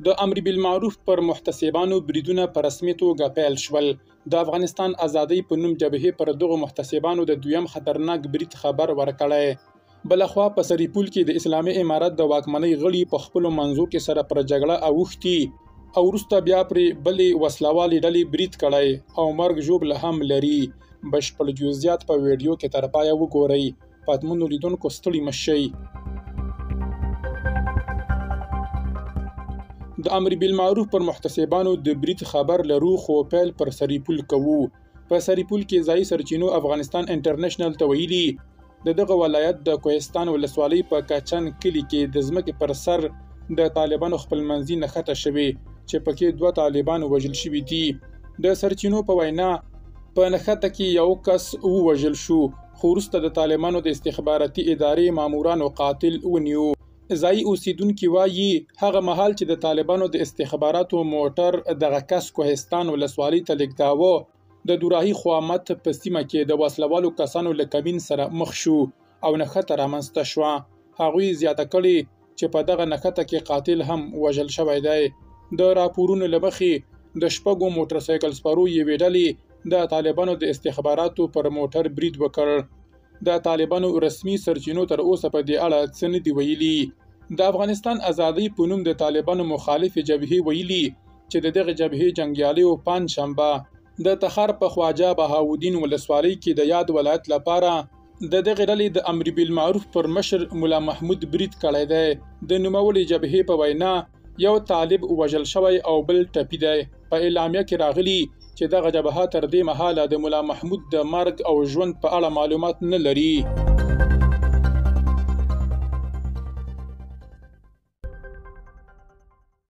د امر بالمعروف پر محتسبانو بریدونه په رسمي توګه پیل شول. د افغانستان ازادۍ په نوم جبهې پر دغو محتسبانو د دویم خطرناک برید خبر ورکړی. بلخوا په سریپول کې د اسلامي امارت د واکمنۍ غړي په خپلو منځو کې سره پر جګړه اوښتي او وروسته بیا پرې بلې وسلوالې ډلې برید کړی او مرګ ژوبله هم لري. بشپړ جزئیات په ویډیو کې تر پایه وګورئ. پاتمنو لیدونکو ستړي مه شئ. د امر بالمعروف پر محتسبانو د برید خبر لرو خو پیل پر سریپول کوو. په سریپول کې ځایي سرچینو افغانستان انټرنیشنل ته ویلي د دغه ولایت د کوهستان ولسوالۍ په کاچن کلي کې د ځمکې پر سر د طالبانو خپلمنځي نښته شوې چې پکې 2 طالبان وژل شوي دي. د سرچینو په وینا په نښته کې یو کس ووژل شو خو وروسته د طالبانو د استخباراتي ادارې مامورانو قاتل ونیو. ځایي اوسیدونکي وایي هغه مهال چې د طالبانو د استخباراتو موټر دغه کس کوهستان ولسوالۍ ته لیږداوه د دوراهي خامت په سیمه کې د وسلوالو کسانو له کمین سره مخ شو او نښته رامنځته شوه. هغوی زیاته کړي چې په دغه نښته کې قاتل هم وژل شوی دی. د راپورونو له مخې د 6 موټر سایکل سپرو یوې ډلې د طالبانو د استخباراتو پر موټر برید وکړ. د طالبانو رسمي سرچینو تر اوسه په دې اړه څه نه دي ویلي. د افغانستان ازادۍ په نوم د طالبانو مخالف جبهې ویلي چې د دغه جبهې جنګیالیو پنجشنبه د تخار په خواجه بهاودین ولسوالۍ کې د یاد ولایت لپاره د دغه ډلې د امر بالمعروف پر مشر مولا محمود برید کړی دی. د نوموړې جبهې په وینا یو طالب وژل شوی او بل ټپي دی. په اعلامیه کې راغلي چې دغه جبهه تر دې مهاله د مولا محمود د مرګ او ژوند په اړه معلومات نه لري.